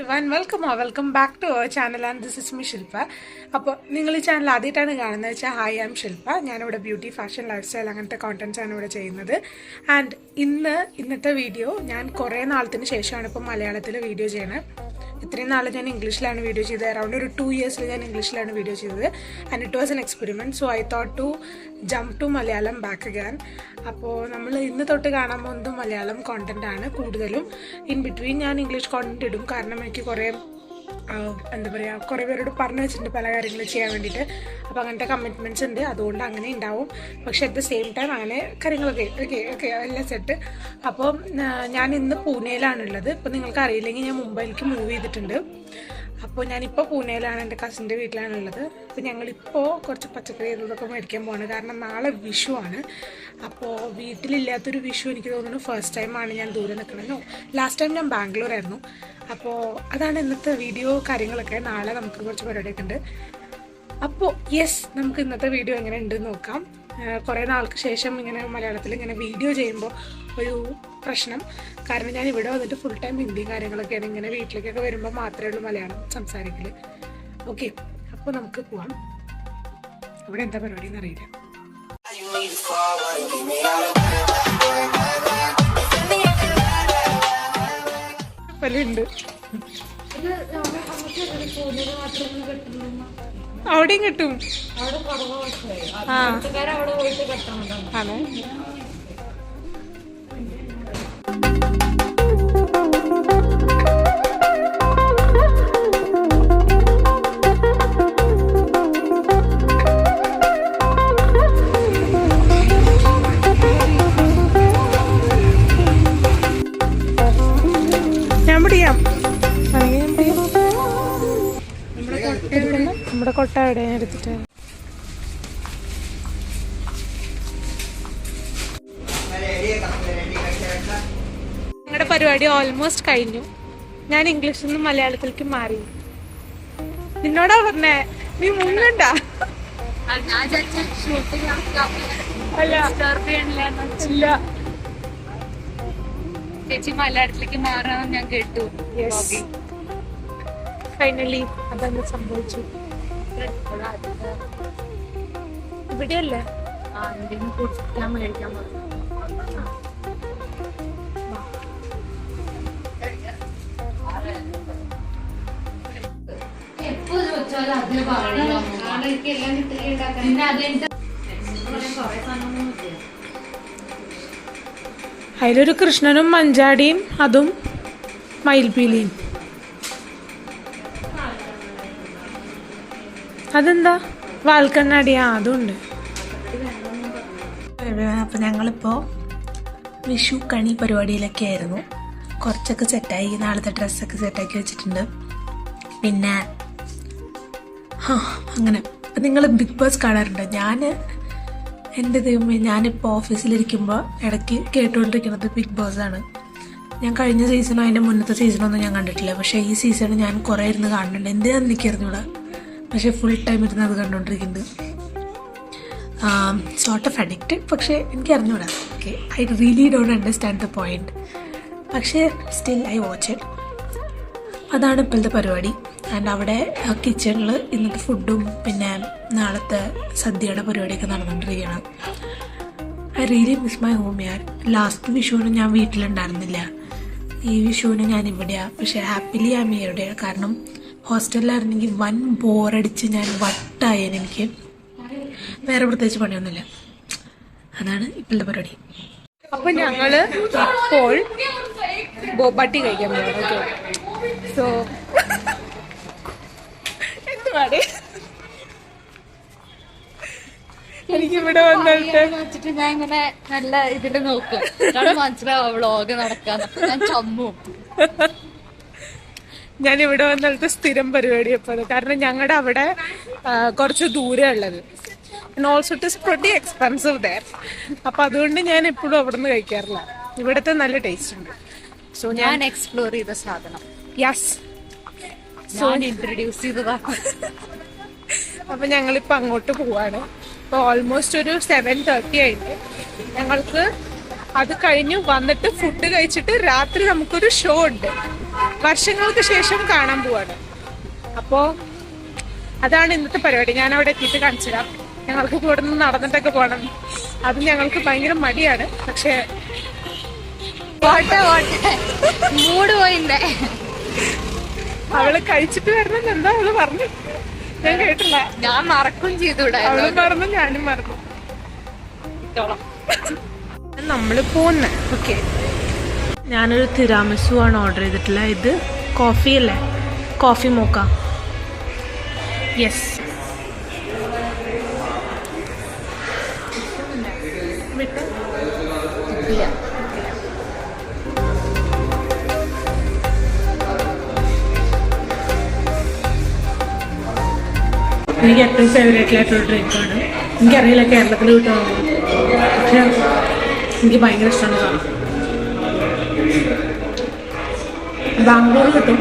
everyone, welcome back to our channel and this is me Shilpa. അപ്പോൾ നിങ്ങൾ ഈ channel ആദ്യമായിട്ടാണ് കാണുന്നത് വെച്ചാൽ ഹായ് ഐ ആം ശില്പ. ഞാനിവിടെ ബ്യൂട്ടി ഫാഷൻ ലൈഫ് സ്റ്റൈൽ അങ്ങനത്തെ കോണ്ടന്റ്സ് ആണ് ഇവിടെ ചെയ്യുന്നത്. ആൻഡ് ഇന്നത്തെ വീഡിയോ ഞാൻ കുറേ നാളത്തിന് ശേഷമാണ് ഇപ്പോൾ മലയാളത്തിൽ വീഡിയോ ചെയ്യണത്. ഇത്രയും നാൾ ഞാൻ ഇംഗ്ലീഷിലാണ് വീഡിയോ ചെയ്തത്. അറൗണ്ട് ഒരു 2 years ഞാൻ ഇംഗ്ലീഷിലാണ് വീഡിയോ ചെയ്തത്. And it was an experiment. So I thought to jump to Malayalam back again. അപ്പോൾ നമ്മൾ ഇന്ന് തൊട്ട് കാണാൻ പോകുന്നത് മലയാളം കോണ്ടന്റ് ആണ് കൂടുതലും. ഇൻ ബിറ്റ്വീൻ ഞാൻ ഇംഗ്ലീഷ് കോണ്ടന്റ് ഇടും, കാരണം എനിക്ക് കുറേ എന്താ പറയുക, കുറേ പേരോട് പറഞ്ഞു വെച്ചിട്ടുണ്ട് പല കാര്യങ്ങൾ ചെയ്യാൻ വേണ്ടിയിട്ട്. അപ്പോൾ അങ്ങനത്തെ കമ്മിറ്റ്മെൻറ്റ്സ് ഉണ്ട്, അതുകൊണ്ട് അങ്ങനെ ഉണ്ടാവും. പക്ഷെ അറ്റ് ദ സെയിം ടൈം അങ്ങനെ കാര്യങ്ങളൊക്കെ ഓക്കെ എല്ലാം സെറ്റ്. അപ്പോൾ ഞാൻ ഇന്ന് പൂനെയിലാണുള്ളത്. ഇപ്പോൾ നിങ്ങൾക്ക് അറിയില്ലെങ്കിൽ ഞാൻ മുംബൈയിലേക്ക് മൂവ് ചെയ്തിട്ടുണ്ട്. അപ്പോൾ ഞാനിപ്പോൾ പൂനെയിലാണ്, എൻ്റെ കസിൻ്റെ വീട്ടിലാണുള്ളത്. അപ്പോൾ ഞങ്ങളിപ്പോൾ കുറച്ച് പച്ചക്കറി ഇതൊക്കെ മേടിക്കാൻ പോവാണ്, കാരണം നാളെ വിഷു ആണ്. അപ്പോൾ വീട്ടിലില്ലാത്തൊരു വിഷു എനിക്ക് തോന്നുന്നു ഫസ്റ്റ് ടൈമാണ് ഞാൻ ദൂരെ നിൽക്കണമല്ലോ. ലാസ്റ്റ് ടൈം ഞാൻ ബാംഗ്ലൂരായിരുന്നു. അപ്പോൾ അതാണ് ഇന്നത്തെ വീഡിയോ കാര്യങ്ങളൊക്കെ. നാളെ നമുക്ക് കുറച്ച് പരിപാടിയൊക്കെ ഉണ്ട്. അപ്പോൾ നമുക്ക് ഇന്നത്തെ വീഡിയോ എങ്ങനെ ഉണ്ടെന്ന് നോക്കാം. കുറേ നാൾക്ക് ശേഷം ഇങ്ങനെ മലയാളത്തിൽ ഇങ്ങനെ വീഡിയോ ചെയ്യുമ്പോൾ ഒരു പ്രശ്നം, കാരണം ഞാൻ ഇവിടെ വന്നിട്ട് ഫുൾ ടൈം ഹിന്ദി കാര്യങ്ങളൊക്കെയാണ്. ഇങ്ങനെ വീട്ടിലേക്കൊക്കെ വരുമ്പോൾ മാത്രമേ ഉള്ളൂ മലയാളം സംസാരിക്കൽ. ഓക്കെ, അപ്പോൾ നമുക്ക് പോവാം. ഇവിടെ എന്താ പരിപാടി എന്നറിയില്ല. ഉണ്ട് അവിടെയും കിട്ടും. ആണ് നമ്മുടെ കൊട്ട എവിടെ എടുത്തിട്ട് ഞങ്ങളുടെ പരിപാടി ഓൾമോസ്റ്റ് കഴിഞ്ഞു. ഞാൻ ഇംഗ്ലീഷിൽ നിന്ന് മലയാളത്തിലേക്ക് മാറി. നിന്നോടാ പറഞ്ഞേ, നീ മുങ്ങണ്ട. ഇല്ല, ചേച്ചി മലയാളത്തിലേക്ക് മാറാൻ ഞാൻ കേട്ടു. ഫൈനലി അതങ്ങ് സംഭവിച്ചു. ഇവിടെയല്ലേ മേടിക്കാൻ പോകും. അതിലൊരു കൃഷ്ണനും മഞ്ചാടിയും അതും മയിൽപീലിയും. അതെന്താ വാൽക്കണ്ണാടിയാ? അതുണ്ട്. അപ്പോൾ ഞങ്ങളിപ്പോൾ വിഷു കണി പരിപാടിയിലൊക്കെ ആയിരുന്നു. കുറച്ചൊക്കെ സെറ്റായി, നാളത്തെ ഡ്രസ്സൊക്കെ സെറ്റാക്കി വെച്ചിട്ടുണ്ട്. പിന്നെ അങ്ങനെ. അപ്പം നിങ്ങൾ ബിഗ് ബോസ് കാണാറുണ്ട്? എൻ്റെ ദൈവമേ, ഞാനിപ്പോൾ ഓഫീസിലിരിക്കുമ്പോൾ ഇടയ്ക്ക് കേട്ടുകൊണ്ടിരിക്കുന്നത് ബിഗ് ബോസ് ആണ്. ഞാൻ കഴിഞ്ഞ സീസണോ അതിൻ്റെ മുന്നത്തെ സീസണോ ഒന്നും ഞാൻ കണ്ടിട്ടില്ല. പക്ഷേ ഈ സീസൺ ഞാൻ കുറേ ഇരുന്ന് കാണുന്നുണ്ട്. എന്തിനാണെന്ന് എനിക്കറിഞ്ഞൂടാ, പക്ഷേ ഫുൾ ടൈം ഇരുന്ന് അത് കണ്ടുകൊണ്ടിരിക്കുന്നുണ്ട്. സോർട്ട് ഓഫ് അഡിക്റ്റഡ്, പക്ഷേ എനിക്കറിഞ്ഞൂടാ. Okay, I really don't understand the point, പക്ഷേ സ്റ്റിൽ ഐ വാച്ച് ഇറ്റ്. അതാണ് ഇപ്പോഴത്തെ പരിപാടി. ആൻഡ് അവിടെ കിച്ചണിൽ ഇന്നത്തെ ഫുഡും പിന്നെ നാളത്തെ സദ്യയുടെ പരിപാടിയൊക്കെ നടന്നുകൊണ്ടിരിക്കുകയാണ്. I really miss my home Yar. Last വിഷുവിന് ഞാൻ വീട്ടിലുണ്ടായിരുന്നില്ല, ഈ വിഷുവിന് ഞാൻ ഇവിടെയാണ്. പക്ഷേ ഹാപ്പിലി ഐ എം ഇവിടെയാണ്, കാരണം ഹോസ്റ്റലിലായിരുന്നെങ്കിൽ വൻ ബോറടിച്ച് ഞാൻ വട്ടായേനെ. എനിക്ക് വേറെ പ്രത്യേകിച്ച് പണിയൊന്നുമില്ല. അതാണ് ഇപ്പോഴത്തെ പരിപാടി. അപ്പം ഞങ്ങൾ ഇപ്പോൾ ബോബാട്ടി കഴിക്കാൻ പോകണം. ഓക്കെ, സോ എന്തുവാണ് എനിക്കിവിടെ വന്നിട്ട് ഞാൻ ഇങ്ങനെ നല്ല ഇതില് നോക്കും, മനസ്സിലാവും വ്ളോഗ് നടക്കാന്ന്. ഞാൻ ചമ്മും. ഞാനിവിടെ വന്നിട്ട് സ്ഥിരം പരിപാടി ഇപ്പോൾ, കാരണം ഞങ്ങളുടെ അവിടെ കുറച്ച് ദൂരെ ഉള്ളത്. Also it is pretty expensive there. അപ്പം അതുകൊണ്ട് ഞാൻ എപ്പോഴും അവിടെ നിന്ന് കഴിക്കാറില്ല. ഇവിടുത്തെ നല്ല ടേസ്റ്റ് ഉണ്ട്. സോ ഞാൻ എക്സ്പ്ലോർ ചെയ്ത സാധനം. യെസ്, സോ ഇൻട്രൊഡ്യൂസ് ചെയ്തതാണ്. അപ്പം ഞങ്ങളിപ്പോൾ അങ്ങോട്ട് പോവാണ്. ഇപ്പോൾ ഓൾമോസ്റ്റ് ഒരു 7:30 ആയിട്ട്. ഞങ്ങൾക്ക് അത് കഴിഞ്ഞ് വന്നിട്ട് ഫുഡ് കഴിച്ചിട്ട് രാത്രി നമുക്കൊരു ഷോ ഉണ്ട്. വർഷങ്ങൾക്ക് ശേഷം കാണാൻ പോവാണ്. അപ്പോൾ അതാണ് ഇന്നത്തെ പരിപാടി. ഞാൻ അവിടെ എത്തിയിട്ട് കാണിച്ചു തരാം. ഞങ്ങൾക്ക് ഇവിടെ നിന്ന് നടന്നിട്ടൊക്കെ പോകണം. അത് ഞങ്ങൾക്ക് ഭയങ്കര മടിയാണ്. പക്ഷെ മൂട് പോയില്ലേ, അവള് കഴിച്ചിട്ട് വരണം എന്താ അവള് പറഞ്ഞു, ഞാൻ കേട്ടില്ല. ഞാൻ മറക്കും ചെയ്തൂടെ, അവളും മറന്നു ഞാനും മറന്നു. നമ്മള് പോന്ന ഓക്കെ. ഞാനൊരു തിരാമിസു ആണ് ഓർഡർ ചെയ്തിട്ടില്ല. ഇത് കോഫി അല്ലേ, കോഫി മോക്ക. യെസ്, എനിക്ക് ഏറ്റവും ഫേവറേറ്റ് ആയിട്ടുള്ള ഡ്രിങ്കാണ്. എനിക്കറിയില്ല കേരളത്തിൽ കിട്ടുമോ, പക്ഷെ എനിക്ക് ഭയങ്കര ഇഷ്ടമാണ് സാധനം. ബാംഗ്ലൂർ കിട്ടും.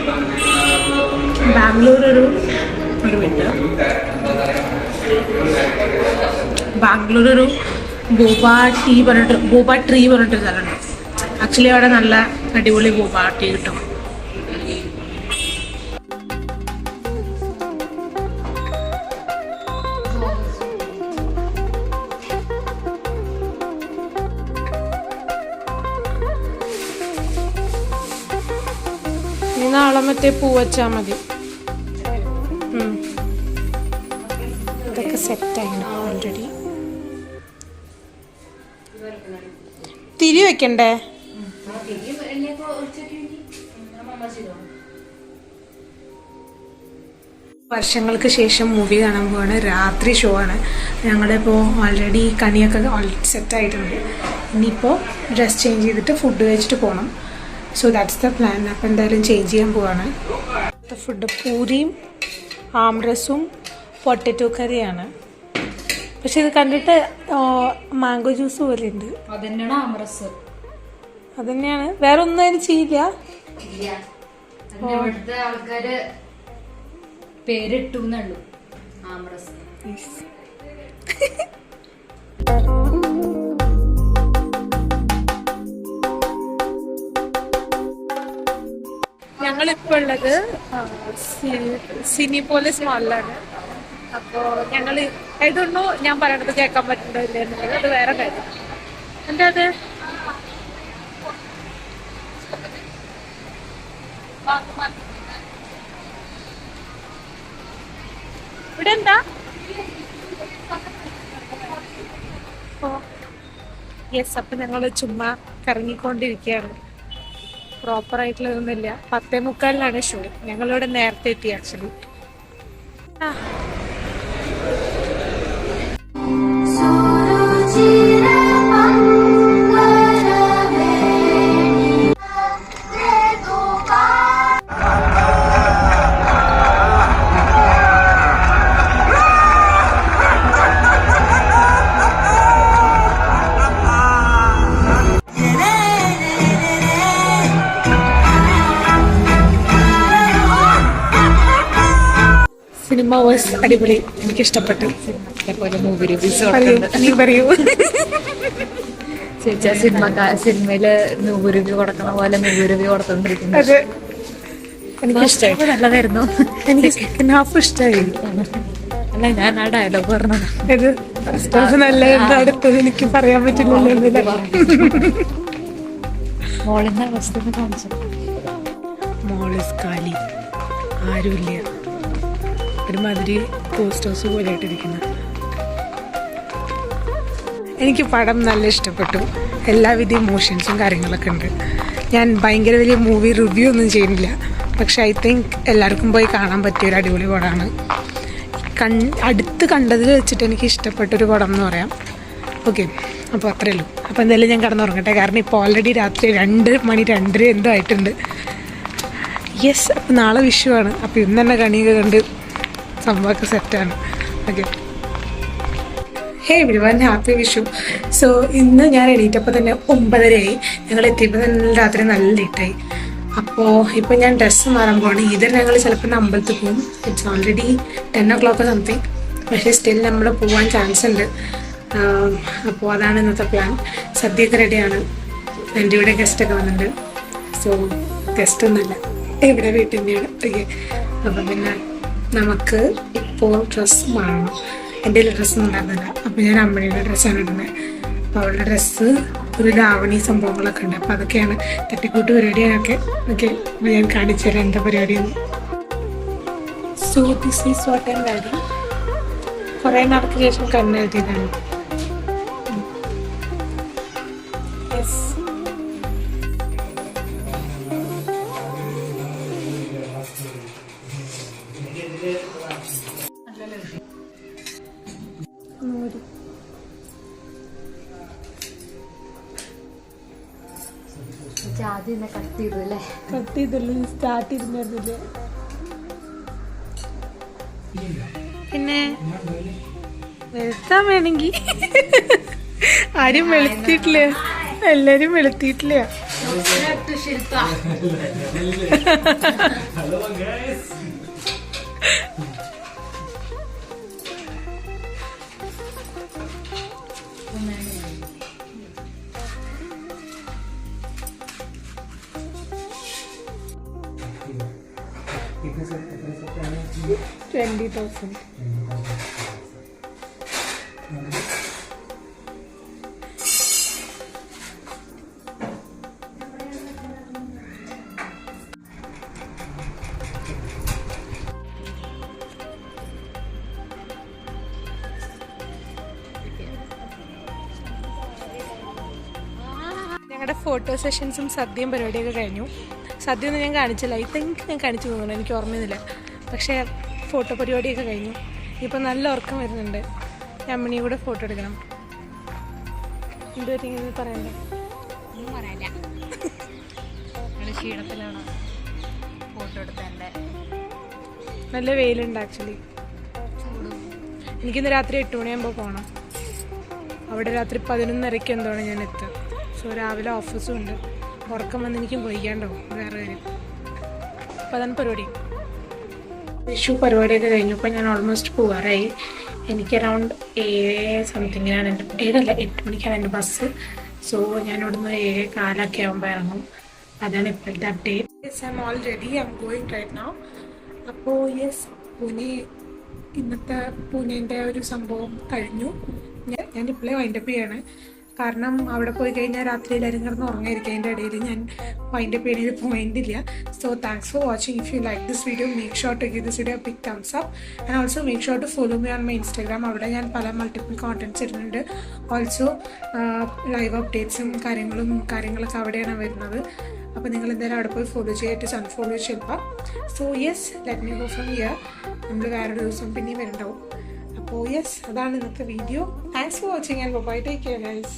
ബാംഗ്ലൂർ ഒരു മിനിറ്റ്, ബാംഗ്ലൂർ ഒരു ബോബ ടീ പറഞ്ഞിട്ടൊരു സ്ഥലമുണ്ട്. ആക്ച്വലി അവിടെ നല്ല അടിപൊളി ബോബ ടീ കിട്ടും. നാളെ മറ്റേ പൂ വച്ചാൽ മതി. ഇതൊക്കെ സെറ്റായി ഓൾറെഡി. തിരി വെക്കണ്ടേ? വർഷങ്ങൾക്ക് ശേഷം മൂവി കാണാൻ പോവാണ്. രാത്രി ഷോ ആണ്. ഞങ്ങളിപ്പോൾ ഓൾറെഡി കണിയൊക്കെ സെറ്റായിട്ടുണ്ട്. ഇനിയിപ്പോൾ ഡ്രസ് ചേഞ്ച് ചെയ്തിട്ട് ഫുഡ് കഴിച്ചിട്ട് പോകണം. So that's the plan. അപ്പം എന്തായാലും ചേഞ്ച് ചെയ്യാൻ പോവാണ്. ഫുഡ് പൂരിയും ആംറസും പൊട്ടറ്റോ കറിയാണ്. പക്ഷെ ഇത് കണ്ടിട്ട് മാംഗോ ജ്യൂസ് പോലെ ഉണ്ട്. അതന്നെയാണ് ആംറസ്. അതന്നെയാണ്, വേറെ ഒന്നും അതിന് ചെയ്യില്ല. ഇവിടുത്തെ ആൾക്കാര് പേരിട്ടു എന്നുള്ളൂ, ആംറസ്. ഞങ്ങളിപ്പോൾ ഉള്ളത് സിനിപോളിസ് മാളിലാണ്. അപ്പോൾ ഞങ്ങൾ ഏതൊന്നോ ഞാൻ പറയണത് കേൾക്കാൻ പറ്റുന്നില്ല എന്നുള്ളത് അത് വേറെ കാര്യം. എന്താ അത്? ഇവിടെ എന്താ? യെസ്, അപ്പം ഞങ്ങൾ ചുമ്മാ കറങ്ങിക്കൊണ്ടിരിക്കുകയാണ്. പ്രോപ്പറായിട്ടുള്ളതൊന്നുമില്ല. 10:45 ഷോ. ഞങ്ങളിവിടെ നേരത്തെ എത്തി ആക്ച്വലി. സിനിമ വാസ് അടിപൊളി, എനിക്കിഷ്ടപ്പെട്ടു. മൂവി റിവ്യൂസ് നീ പറയൂ. ചേച്ചാ സിനിമയില് മൂവി റിവ്യൂ കൊടുക്കണ പോലെ മൂവി റിവ്യൂ കൊടുത്തോണ്ടിരിക്കുന്നത്. അത് എനിക്കിഷ്ടമായി, നല്ലതായിരുന്നു. എനിക്ക് സെക്കൻഡ് ഹാഫ് ഇഷ്ടമായി. അല്ല, ഞാൻ ആ ഡയലോഗ് പറഞ്ഞത്. ഇത് ഫസ്റ്റ് ഹാഫ് നല്ല അടുത്തത് എനിക്ക് പറയാൻ പറ്റില്ലല്ലോ. മോളിന്റെ അവസ്ഥ കാണിച്ചു. മോളിസ് കാലി, ആരുമില്ല. ഒരുമാതിരി പോസ്റ്റ് ഹൗസ് പോലെ ആയിട്ടിരിക്കുന്നത്. എനിക്ക് പടം നല്ല ഇഷ്ടപ്പെട്ടു. എല്ലാവിധ ഇമോഷൻസും കാര്യങ്ങളൊക്കെ ഉണ്ട്. ഞാൻ ഭയങ്കര വലിയ മൂവി റിവ്യൂ ഒന്നും ചെയ്യുന്നില്ല, പക്ഷെ ഐ തിങ്ക് എല്ലാവർക്കും പോയി കാണാൻ പറ്റിയൊരു അടിപൊളി പടമാണ്. അടുത്ത് കണ്ടതിൽ വെച്ചിട്ട് എനിക്ക് ഇഷ്ടപ്പെട്ടൊരു പടം എന്ന് പറയാം. ഓക്കെ, അപ്പോൾ അത്രയേ ഉള്ളൂ. അപ്പോൾ എന്തായാലും ഞാൻ കിടന്നുറങ്ങട്ടെ, കാരണം ഇപ്പോൾ ഓൾറെഡി രാത്രി 2 മണി 2:30 എന്തോ ആയിട്ടുണ്ട്. യെസ്, അപ്പോൾ നാളെ വിഷുവാണ്. അപ്പോൾ ഇന്ന് തന്നെ കണിയൊക്കെ കണ്ട് സംഭവമൊക്കെ സെറ്റാണ്. ഓക്കെ, ഹേ എവരിവൺ, ഹാപ്പി വിഷു. സോ ഇന്ന് ഞാൻ എണീറ്റപ്പോൾ തന്നെ 9:30 ഞങ്ങൾ എത്തിയപ്പോൾ തന്നെ രാത്രി നല്ല ലേറ്റായി. അപ്പോൾ ഇപ്പോൾ ഞാൻ ഡ്രസ്സ് മാറാൻ പോവാണ്. ഇതിൽ ഞങ്ങൾ ചിലപ്പോൾ അമ്പലത്തിൽ പോകും. It's already 10 o'clock something. പക്ഷേ സ്റ്റിൽ നമ്മൾ പോകാൻ ചാൻസ് ഉണ്ട്. അപ്പോൾ അതാണ് ഇന്നത്തെ പ്ലാൻ. സദ്യയൊക്കെ റെഡിയാണ്. എൻ്റെ ഇവിടെ ഗസ്റ്റൊക്കെ വന്നിട്ടുണ്ട്. സോ ഗസ്റ്റ് ഒന്നുമില്ല, ഇവിടെ വീട്ടിൽ തന്നെയാണ്. ഓക്കെ, അപ്പം പിന്നെ നമുക്ക് ഇപ്പോൾ ഡ്രസ്സ് വാങ്ങണം. എൻ്റെ ഡ്രസ്സൊന്നും ഉണ്ടായിരുന്നില്ല, അപ്പം ഞാൻ അമ്മയുടെ ഡ്രസ്സാണ് ഇടുന്നത്. അപ്പോൾ അവളുടെ ഡ്രസ്സ് ഒരു ധാവണി സംഭവങ്ങളൊക്കെ ഉണ്ട്. അപ്പോൾ അതൊക്കെയാണ് തട്ടിക്കൂട്ട് പരിപാടിയൊക്കെ. ഓക്കെ, അപ്പോൾ ഞാൻ കാണിച്ചു തരാം എന്താ പരിപാടിയെന്ന്. So this is what I am wearing. കുറേ നാൾക്ക് ശേഷം കണ്ണെഴുതിയതാണ്. യെസ്, ആദ്യം കട്ട് ചെയ്തു അല്ലേ? കട്ട് ചെയ്തല്ലോ, സ്റ്റാർട്ട് ചെയ്തിട്ടുണ്ടായിരുന്നില്ല. പിന്നെ വെളുത്താൻ വേണമെങ്കിൽ ആരും വെളുത്തിട്ടില്ല, എല്ലാരും വെളുത്തിട്ടില്ല. ശില്പ $20,000. ഞങ്ങളുടെ ഫോട്ടോ സെഷൻസും സദ്യയും പരിപാടിയൊക്കെ കഴിഞ്ഞു. സദ്യ ഒന്നും ഞാൻ കാണിച്ചില്ല, ഐ തിങ്ക് ഞാൻ കാണിച്ചു തോന്നുന്നു, എനിക്ക് ഓർമ്മയൊന്നുമില്ല. പക്ഷേ ഫോട്ടോ പരിപാടിയൊക്കെ കഴിഞ്ഞു. ഇപ്പം നല്ല ഉറക്കം വരുന്നുണ്ട്. അമ്മണിയും കൂടെ ഫോട്ടോ എടുക്കണം. എന്തുപറ്റിങ്ങനെ പറയണ്ടേ? ഒന്നും പറയില്ല. ക്ഷീണത്തിലാണ് ഫോട്ടോ എടുത്തതിൻ്റെ. നല്ല വെയിലുണ്ട് ആക്ച്വലി. എനിക്കിന്ന് രാത്രി 8 മണിയാകുമ്പോൾ പോകണം. അവിടെ രാത്രി 11:30 എന്താണ് ഞാൻ എത്തുക. സോ രാവിലെ ഓഫീസും ഉണ്ട്. ഉറക്കം വന്ന് എനിക്ക് പോയിക്കാണ്ടാവും, വേറെ കാര്യം. അപ്പം അതാണ് പരിപാടി. വിഷു പരിപാടിയൊക്കെ കഴിഞ്ഞു. ഇപ്പം ഞാൻ ഓൾമോസ്റ്റ് പോകാറായി. എനിക്ക് അറൗണ്ട് 7 സംതിങ്ങിനാണ് 8 മണിക്കാണ് എൻ്റെ ബസ്. സോ ഞാൻ ഇവിടുന്ന് 7:15 ആകുമ്പോൾ ഇറങ്ങും. അതാണ് ഇപ്പോഴത്തെ update. Yes, I'm all ready, I'm going right now. അപ്പോൾ യെസ്, ഇന്നത്തെ പൂനെൻ്റെ ഒരു സംഭവം കഴിഞ്ഞു. ഞാൻ ഇപ്പോഴേ വൈൻഡപ്പ് ചെയ്യാണ്. കാരണം അവിടെ പോയി കഴിഞ്ഞാൽ രാത്രി എല്ലാവരും കിടന്ന് ഉറങ്ങിയിരിക്കും. അതിൻ്റെ ഇടയിൽ ഞാൻ വൈൻഡപ്പ് ചെയ്യുന്നതിൽ പോയിന്റ് ഇല്ല. So thanks for watching. If you like this video, make sure to give this video a big thumbs up. And also make sure to follow me on my Instagram. അവിടെ ഞാൻ പല multiple contents ഇടുന്നുണ്ട്. Also live അപ്ഡേറ്റ്സും കാര്യങ്ങളൊക്കെ അവിടെയാണ് വരുന്നത്. അപ്പോൾ നിങ്ങൾ എന്തായാലും അവിടെ പോയി ഫോളോ ചെയ്തിട്ട് unfollow Shilpa. So yes, let me go from here. നമ്മൾ വേറൊരു ദിവസം പിന്നെയും വരുന്നുണ്ടാവും. അപ്പോൾ യെസ്, അതാണ് ഇന്നത്തെ video. Thanks for watching and bye, take care guys.